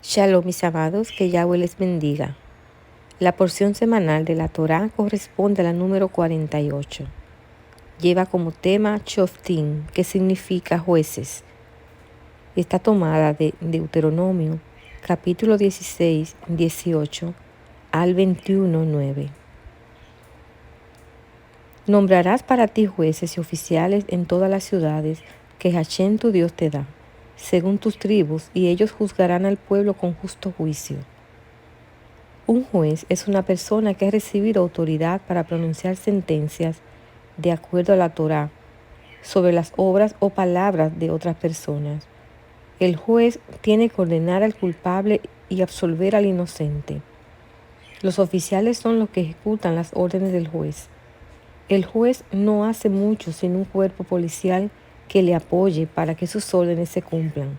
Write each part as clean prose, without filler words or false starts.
Shalom, mis amados, que Yahweh les bendiga. La porción semanal de la Torá corresponde a la número 48. Lleva como tema Shoftim, que significa jueces. Está tomada de Deuteronomio, capítulo 16, 18 al 21, 9. Nombrarás para ti jueces y oficiales en todas las ciudades que Hashem tu Dios te da, según tus tribus, y ellos juzgarán al pueblo con justo juicio. Un juez es una persona que ha recibido autoridad para pronunciar sentencias de acuerdo a la Torá sobre las obras o palabras de otras personas. El juez tiene que ordenar al culpable y absolver al inocente. Los oficiales son los que ejecutan las órdenes del juez. El juez no hace mucho sin un cuerpo policial que le apoye para que sus órdenes se cumplan.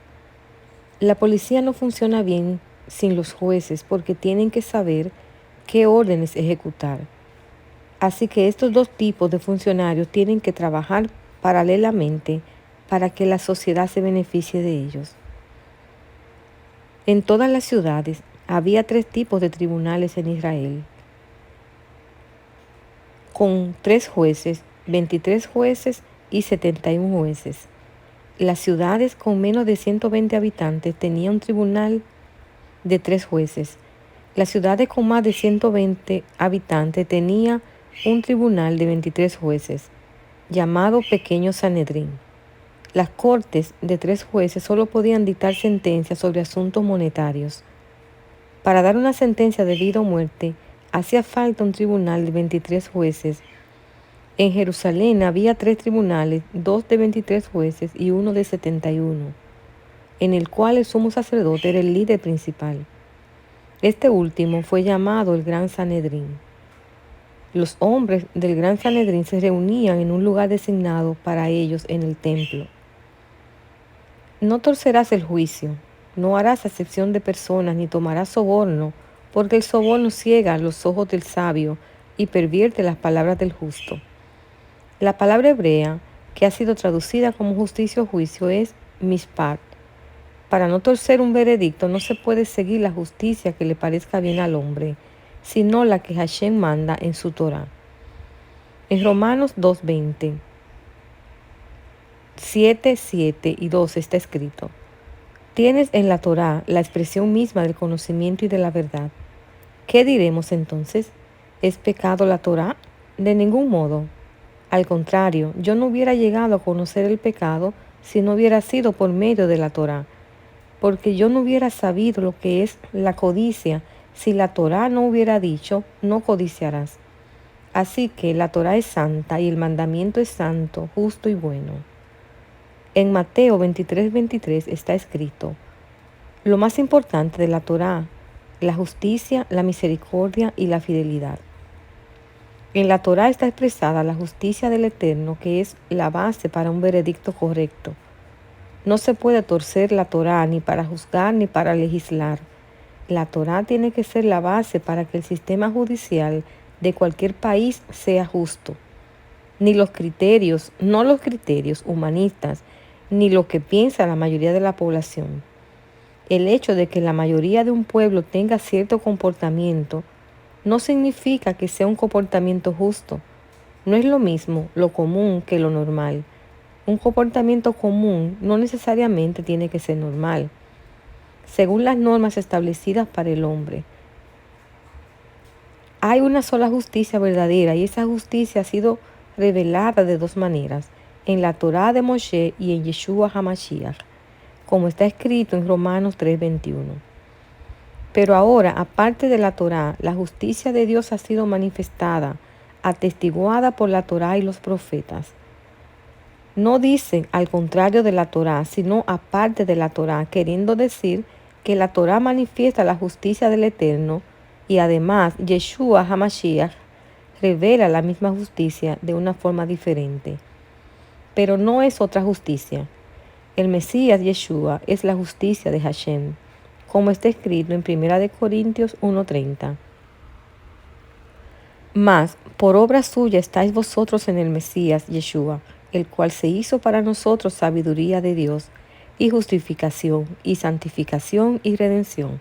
La policía no funciona bien sin los jueces porque tienen que saber qué órdenes ejecutar. Así que estos dos tipos de funcionarios tienen que trabajar paralelamente para que la sociedad se beneficie de ellos. En todas las ciudades había 3 tipos de tribunales en Israel, con 3 jueces, 23 jueces y 71 jueces. Las ciudades con menos de 120 habitantes tenían un tribunal de 3 jueces. Las ciudades con más de 120 habitantes tenían un tribunal de 23 jueces, llamado Pequeño Sanedrín. Las cortes de 3 jueces solo podían dictar sentencias sobre asuntos monetarios. Para dar una sentencia de vida o muerte, hacía falta un tribunal de 23 jueces. En Jerusalén había 3 tribunales, 2 de 23 jueces y 1 de 71, en el cual el sumo sacerdote era el líder principal. Este último fue llamado el Gran Sanedrín. Los hombres del Gran Sanedrín se reunían en un lugar designado para ellos en el templo. No torcerás el juicio, no harás acepción de personas ni tomarás soborno, porque el soborno ciega los ojos del sabio y pervierte las palabras del justo. La palabra hebrea, que ha sido traducida como justicia o juicio, es mishpat. Para no torcer un veredicto no se puede seguir la justicia que le parezca bien al hombre, sino la que Hashem manda en su Torá. En Romanos 2:20, 7, 7 y 12 está escrito: tienes en la Torá la expresión misma del conocimiento y de la verdad. ¿Qué diremos entonces? ¿Es pecado la Torá? De ningún modo. Al contrario, yo no hubiera llegado a conocer el pecado si no hubiera sido por medio de la Torá, porque yo no hubiera sabido lo que es la codicia si la Torá no hubiera dicho, no codiciarás. Así que la Torá es santa y el mandamiento es santo, justo y bueno. En Mateo 23:23 está escrito: lo más importante de la Torá, la justicia, la misericordia y la fidelidad. En la Torá está expresada la justicia del Eterno, que es la base para un veredicto correcto. No se puede torcer la Torá ni para juzgar ni para legislar. La Torá tiene que ser la base para que el sistema judicial de cualquier país sea justo. Ni los criterios, no los criterios humanistas, ni lo que piensa la mayoría de la población. El hecho de que la mayoría de un pueblo tenga cierto comportamiento no significa que sea un comportamiento justo. No es lo mismo lo común que lo normal. Un comportamiento común no necesariamente tiene que ser normal, según las normas establecidas para el hombre. Hay una sola justicia verdadera y esa justicia ha sido revelada de 2 maneras, en la Torá de Moshe y en Yeshua HaMashiach, como está escrito en Romanos 3:21. Pero ahora, aparte de la Torá, la justicia de Dios ha sido manifestada, atestiguada por la Torá y los profetas. No dicen al contrario de la Torá, sino aparte de la Torá, queriendo decir que la Torá manifiesta la justicia del Eterno y además Yeshua HaMashiach revela la misma justicia de una forma diferente. Pero no es otra justicia. El Mesías Yeshua es la justicia de Hashem, como está escrito en 1 Corintios 1:30. Mas por obra suya estáis vosotros en el Mesías Yeshua, el cual se hizo para nosotros sabiduría de Dios, y justificación, y santificación y redención.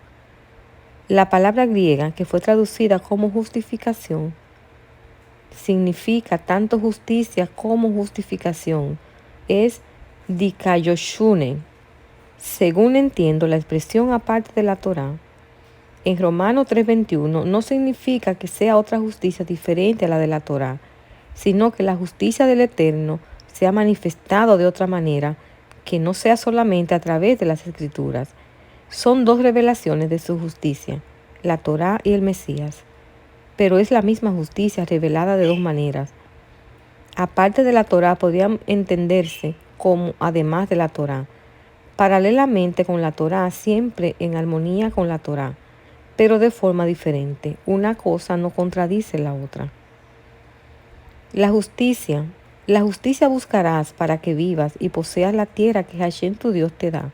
La palabra griega que fue traducida como justificación significa tanto justicia como justificación. Es dikaioshune. Según entiendo, la expresión aparte de la Torá en Romanos 3:21 no significa que sea otra justicia diferente a la de la Torá, sino que la justicia del Eterno se ha manifestado de otra manera, que no sea solamente a través de las Escrituras. Son dos revelaciones de su justicia, la Torá y el Mesías, pero es la misma justicia revelada de dos maneras. Aparte de la Torá podrían entenderse como además de la Torá, paralelamente con la Torá, siempre en armonía con la Torá, pero de forma diferente. Una cosa no contradice la otra. La justicia buscarás para que vivas y poseas la tierra que Hashem tu Dios te da.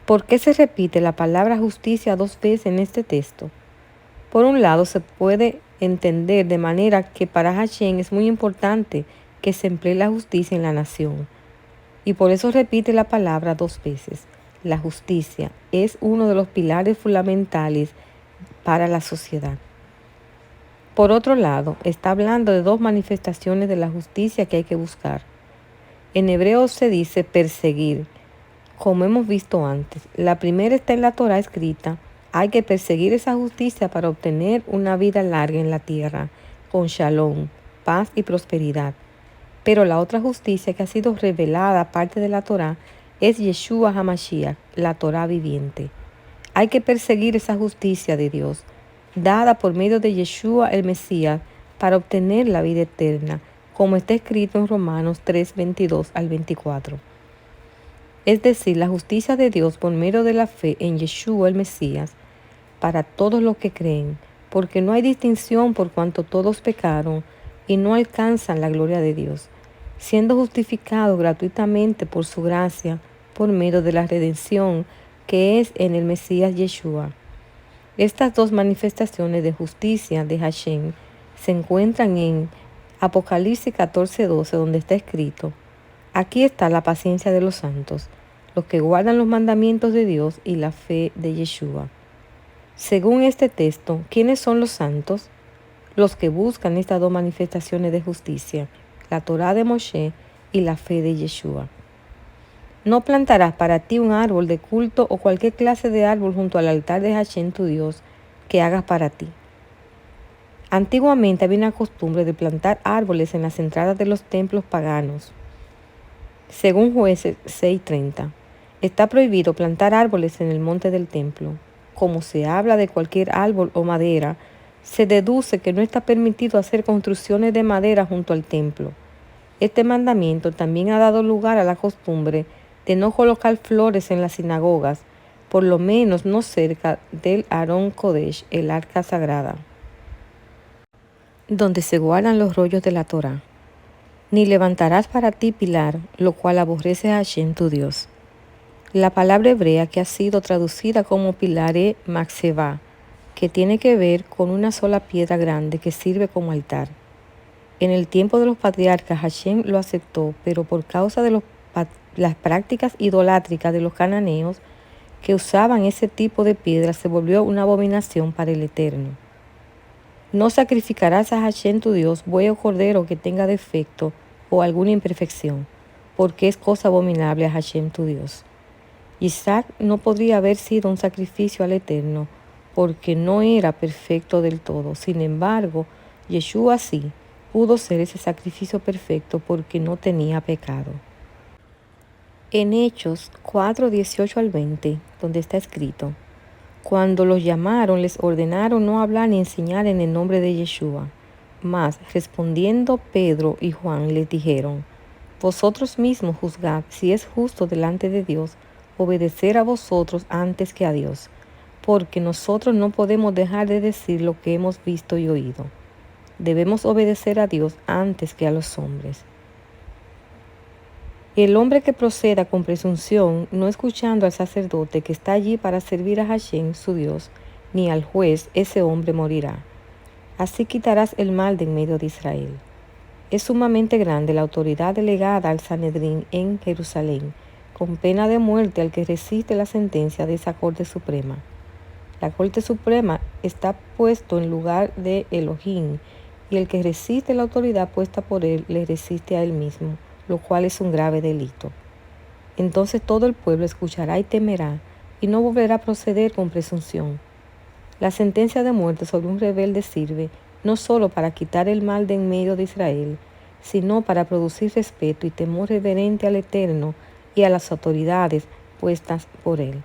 ¿Por qué se repite la palabra justicia dos veces en este texto? Por un lado, se puede entender de manera que para Hashem es muy importante que se emplee la justicia en la nación, y por eso repite la palabra dos veces. La justicia es uno de los pilares fundamentales para la sociedad. Por otro lado, está hablando de dos manifestaciones de la justicia que hay que buscar. En hebreo se dice perseguir, como hemos visto antes. La primera está en la Torá escrita. Hay que perseguir esa justicia para obtener una vida larga en la tierra, con shalom, paz y prosperidad. Pero la otra justicia que ha sido revelada aparte de la Torá es Yeshua HaMashiach, la Torá viviente. Hay que perseguir esa justicia de Dios, dada por medio de Yeshua el Mesías, para obtener la vida eterna, como está escrito en Romanos 3:22 al 24. Es decir, la justicia de Dios por medio de la fe en Yeshua el Mesías, para todos los que creen, porque no hay distinción por cuanto todos pecaron y no alcanzan la gloria de Dios, siendo justificados gratuitamente por su gracia, por medio de la redención que es en el Mesías Yeshua. Estas dos manifestaciones de justicia de Hashem se encuentran en Apocalipsis 14:12, donde está escrito: aquí está la paciencia de los santos, los que guardan los mandamientos de Dios y la fe de Yeshua. Según este texto, ¿quiénes son los santos? Los que buscan estas dos manifestaciones de justicia, la Torá de Moshe y la fe de Yeshua. No plantarás para ti un árbol de culto o cualquier clase de árbol junto al altar de Hashem tu Dios que hagas para ti. Antiguamente había una costumbre de plantar árboles en las entradas de los templos paganos. Según Jueces 6:30, está prohibido plantar árboles en el monte del templo. Como se habla de cualquier árbol o madera, se deduce que no está permitido hacer construcciones de madera junto al templo. Este mandamiento también ha dado lugar a la costumbre de no colocar flores en las sinagogas, por lo menos no cerca del Arón Kodesh, el arca sagrada, donde se guardan los rollos de la Torá. Ni levantarás para ti pilar, lo cual aborrece a Hashem tu Dios. La palabra hebrea que ha sido traducida como pilar es maxevá, que tiene que ver con una sola piedra grande que sirve como altar. En el tiempo de los patriarcas Hashem lo aceptó, pero por causa de las prácticas idolátricas de los cananeos que usaban ese tipo de piedra, se volvió una abominación para el Eterno. No sacrificarás a Hashem tu Dios buey o cordero que tenga defecto o alguna imperfección, porque es cosa abominable a Hashem tu Dios. Isaac no podría haber sido un sacrificio al Eterno, porque no era perfecto del todo. Sin embargo, Yeshua sí pudo ser ese sacrificio perfecto porque no tenía pecado. En Hechos 4:18 al 20, donde está escrito: cuando los llamaron, les ordenaron no hablar ni enseñar en el nombre de Yeshua. Mas, respondiendo Pedro y Juan, les dijeron: vosotros mismos juzgad si es justo delante de Dios obedecer a vosotros antes que a Dios, porque nosotros no podemos dejar de decir lo que hemos visto y oído. Debemos obedecer a Dios antes que a los hombres. El hombre que proceda con presunción, no escuchando al sacerdote que está allí para servir a Hashem, su Dios, ni al juez, ese hombre morirá. Así quitarás el mal de en medio de Israel. Es sumamente grande la autoridad delegada al Sanedrín en Jerusalén, con pena de muerte al que resiste la sentencia de esa Corte Suprema. La Corte Suprema está puesto en lugar de Elohim, y el que resiste la autoridad puesta por él le resiste a él mismo, lo cual es un grave delito. Entonces todo el pueblo escuchará y temerá, y no volverá a proceder con presunción. La sentencia de muerte sobre un rebelde sirve no solo para quitar el mal de en medio de Israel, sino para producir respeto y temor reverente al Eterno y a las autoridades puestas por él.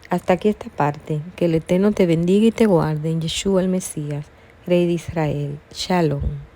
Hasta aquí esta parte. Que el Eterno te bendiga y te guarde en Yeshua el Mesías, Rey de Israel. Shalom.